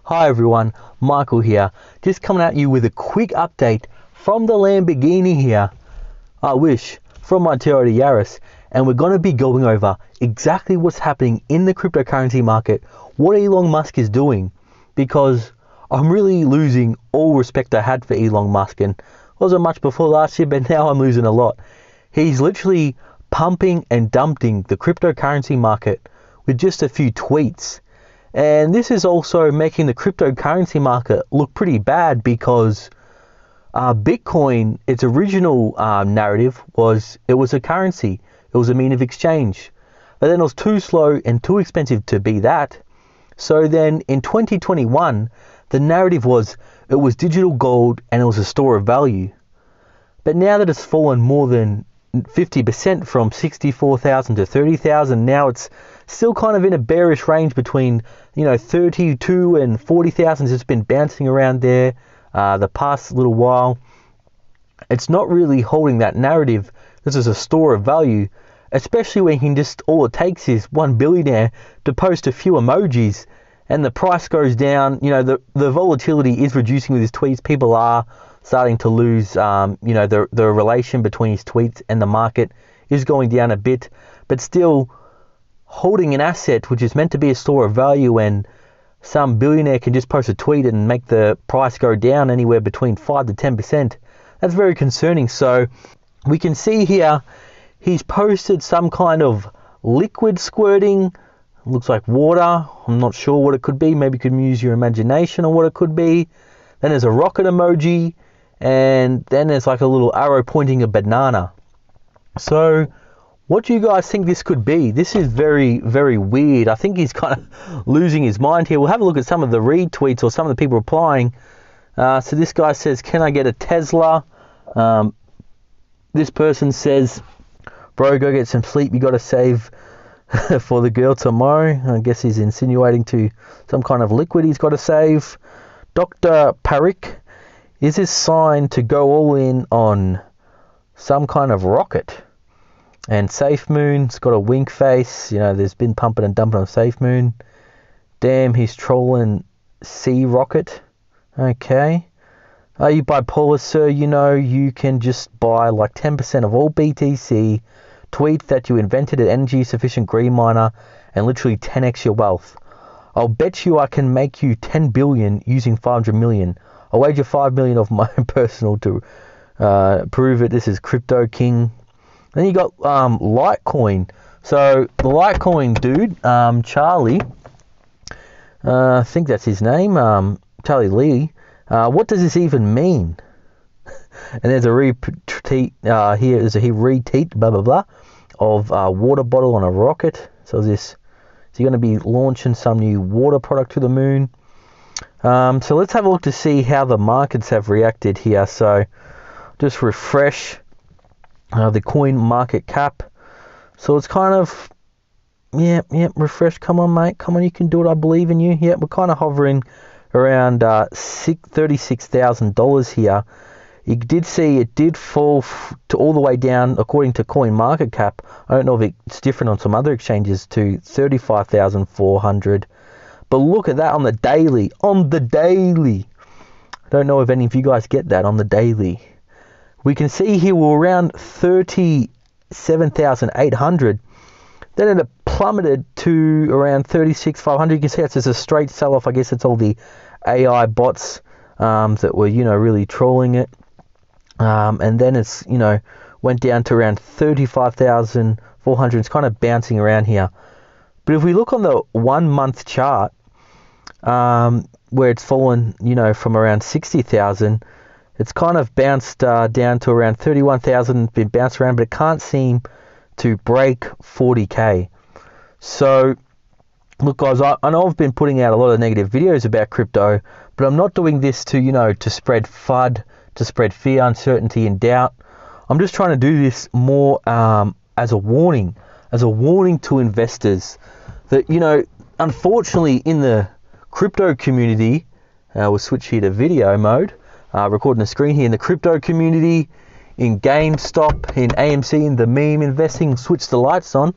Hi everyone, Michael here, just coming at you with a quick update from the Lamborghini here, I wish, from my Toyota Yaris, and we're going to be going over exactly what's happening in the cryptocurrency market, what Elon Musk is doing, because I'm really losing all respect I had for Elon Musk, and wasn't much before last year, but now I'm losing a lot. He's literally pumping and dumping the cryptocurrency market with just a few tweets. And this is also making the cryptocurrency market look pretty bad because Bitcoin, its original narrative was it was a currency. It was a mean of exchange. But then it was too slow and too expensive to be that. So then in 2021, the narrative was it was digital gold and it was a store of value. But now that it's fallen more than 50% from 64,000 to 30,000, now it's still kind of in a bearish range between 32 and 40,000. It's been bouncing around there the past little while. It's not really holding that narrative. This is a store of value, especially when all it takes is one billionaire to post a few emojis and the price goes down. The volatility is reducing with his tweets. People are starting to lose, the relation between his tweets and the market is going down a bit, but still holding an asset which is meant to be a store of value, and some billionaire can just post a tweet and make the price go down anywhere between 5 to 10%. That's very concerning. So we can see here he's posted some kind of liquid squirting. Looks like water. I'm not sure what it could be. Maybe you could use your imagination on what it could be. Then there's a rocket emoji, and then there's like a little arrow pointing a banana. So what do you guys think this could be? This is very, very weird. I think he's kind of losing his mind here. We'll have a look at some of the retweets or some of the people replying. So this guy says, can I get a Tesla? This person says, bro, go get some sleep. You got to save for the girl tomorrow. I guess he's insinuating to some kind of liquid he's got to save. Dr. Parik, is this sign to go all in on some kind of rocket? And Safe Moon's got a wink face. There's been pumping and dumping on Safe Moon. Damn, he's trolling Sea Rocket. Okay. Are you bipolar, sir? You can just buy like 10% of all BTC. Tweet that you invented an energy-sufficient green miner and literally 10x your wealth. I'll bet you I can make you 10 billion using 500 million. I'll wager 5 million of my own personal to prove it. This is Crypto King. Then you got Litecoin. So the Litecoin dude, Charlie, I think that's his name, Charlie Lee. What does this even mean? And there's a retweet here. There's a retweet, blah blah blah, of a water bottle on a rocket. So is he going to be launching some new water product to the moon? So let's have a look to see how the markets have reacted here. So just refresh the coin market cap. So it's kind of, refresh. Come on, mate. Come on, you can do it. I believe in you. Yeah, we're kind of hovering around $36,000 here. You did see it did fall to all the way down, according to coin market cap. I don't know if it's different on some other exchanges, to 35,400. But look at that on the daily. On the daily. I don't know if any of you guys get that on the daily. We can see here we're around 37,800. Then it plummeted to around 36,500. You can see it's just a straight sell-off. I guess it's all the AI bots that were, really trolling it. And then it's, went down to around 35,400. It's kind of bouncing around here. But if we look on the 1 month chart, where it's fallen, from around 60,000, it's kind of bounced down to around 31,000, been bounced around, but it can't seem to break 40K. So, look guys, I know I've been putting out a lot of negative videos about crypto, but I'm not doing this to, to spread FUD, to spread fear, uncertainty, and doubt. I'm just trying to do this more as a warning to investors that, unfortunately in the crypto community, we'll switch here to video mode, recording the screen here, in the crypto community, in GameStop, in AMC, in the meme investing, switch the lights on.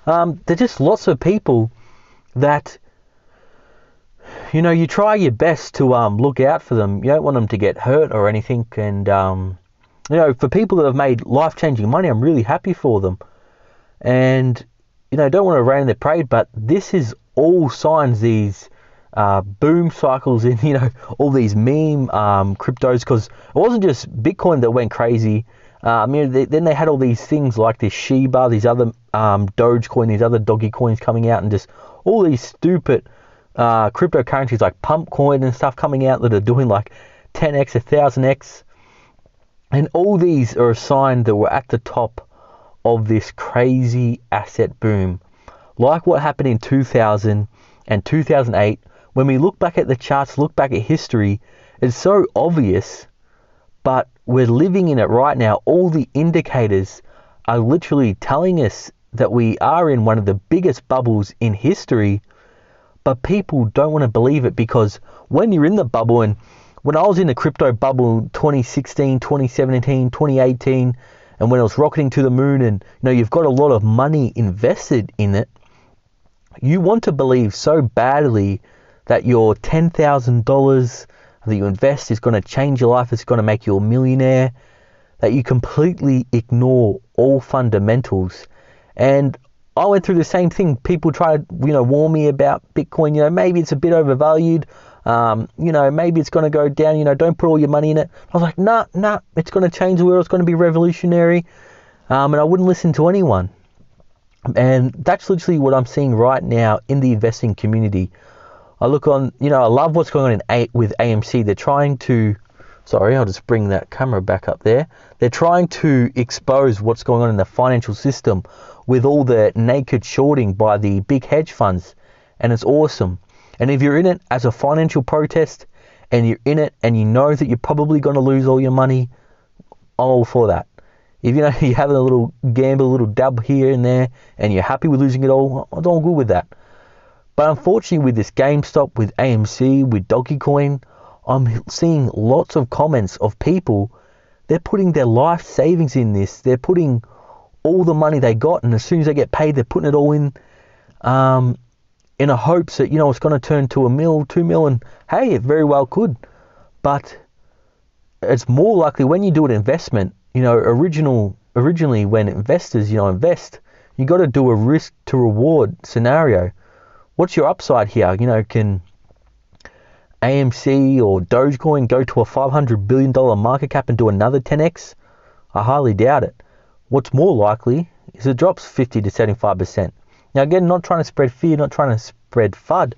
There's just lots of people that you know, you try your best to look out for them. You don't want them to get hurt or anything. And you know, for people that have made life-changing money, I'm really happy for them. And you know, don't want to rain their parade, but this is all signs, these boom cycles in, you know, all these meme cryptos, because it wasn't just Bitcoin that went crazy. I mean, then they had all these things like this Shiba, these other Dogecoin, these other doggy coins coming out, and just all these stupid cryptocurrencies like pump coin and stuff coming out that are doing like 10x, 1000x. And all these are a sign that we're at the top of this crazy asset boom. Like what happened in 2000 and 2008. When we look back at the charts, look back at history, it's so obvious, but we're living in it right now. All the indicators are literally telling us that we are in one of the biggest bubbles in history, but people don't want to believe it, because when you're in the bubble, and when I was in the crypto bubble 2016, 2017, 2018, and when it was rocketing to the moon, and you know, you've got a lot of money invested in it, you want to believe so badly that your $10,000 that you invest is going to change your life, it's going to make you a millionaire, that you completely ignore all fundamentals. And I went through the same thing. People try to, you know, warn me about Bitcoin. You know, maybe it's a bit overvalued. You know, maybe it's going to go down. You know, don't put all your money in it. I was like, nah, it's going to change the world. It's going to be revolutionary. And I wouldn't listen to anyone. And that's literally what I'm seeing right now in the investing community. I look on, you know, I love what's going on with AMC. They're trying to, sorry, I'll just bring that camera back up there. They're trying to expose what's going on in the financial system with all the naked shorting by the big hedge funds. And it's awesome. And if you're in it as a financial protest, and you're in it and you know that you're probably going to lose all your money, I'm all for that. If you know you're having a little gamble, a little dab here and there, and you're happy with losing it all, I'm all good with that. But unfortunately, with this GameStop, with AMC, with Dogecoin, I'm seeing lots of comments of people, they're putting their life savings in this. They're putting all the money they got, and as soon as they get paid, they're putting it all in a hopes that, you know, it's going to turn to $1 million, $2 million. Hey, it very well could. But it's more likely when you do an investment, you know, originally when investors, you know, invest, you got to do a risk to reward scenario. What's your upside here? You know, can AMC or Dogecoin go to a $500 billion market cap and do another 10x? I highly doubt it. What's more likely is it drops 50 to 75%. Now again, not trying to spread fear, not trying to spread FUD.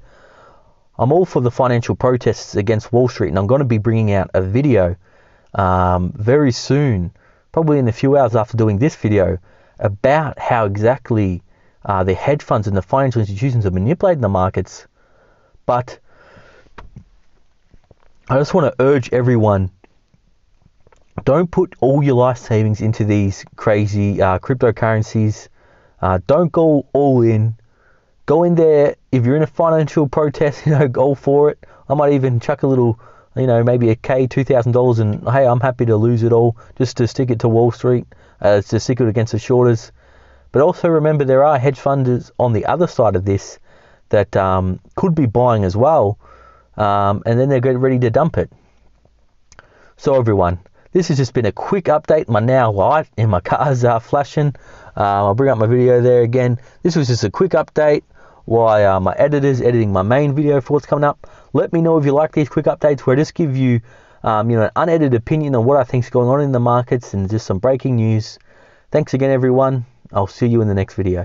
I'm all for the financial protests against Wall Street, and I'm going to be bringing out a video very soon, probably in a few hours after doing this video, about how exactly the hedge funds and the financial institutions are manipulating the markets. But I just want to urge everyone, don't put all your life savings into these crazy cryptocurrencies. Don't go all in. Go in there. If you're in a financial protest, you know, go for it. I might even chuck a little, you know, maybe $2,000, and hey, I'm happy to lose it all just to stick it to Wall Street, to stick it against the shorters. But also remember, there are hedge funders on the other side of this that could be buying as well, and then they're getting ready to dump it. So everyone, this has just been a quick update. My now light in my car's flashing. I'll bring up my video there again. This was just a quick update while my editor's editing my main video for what's coming up. Let me know if you like these quick updates where I just give you, you know, an unedited opinion on what I think is going on in the markets and just some breaking news. Thanks again, everyone. I'll see you in the next video.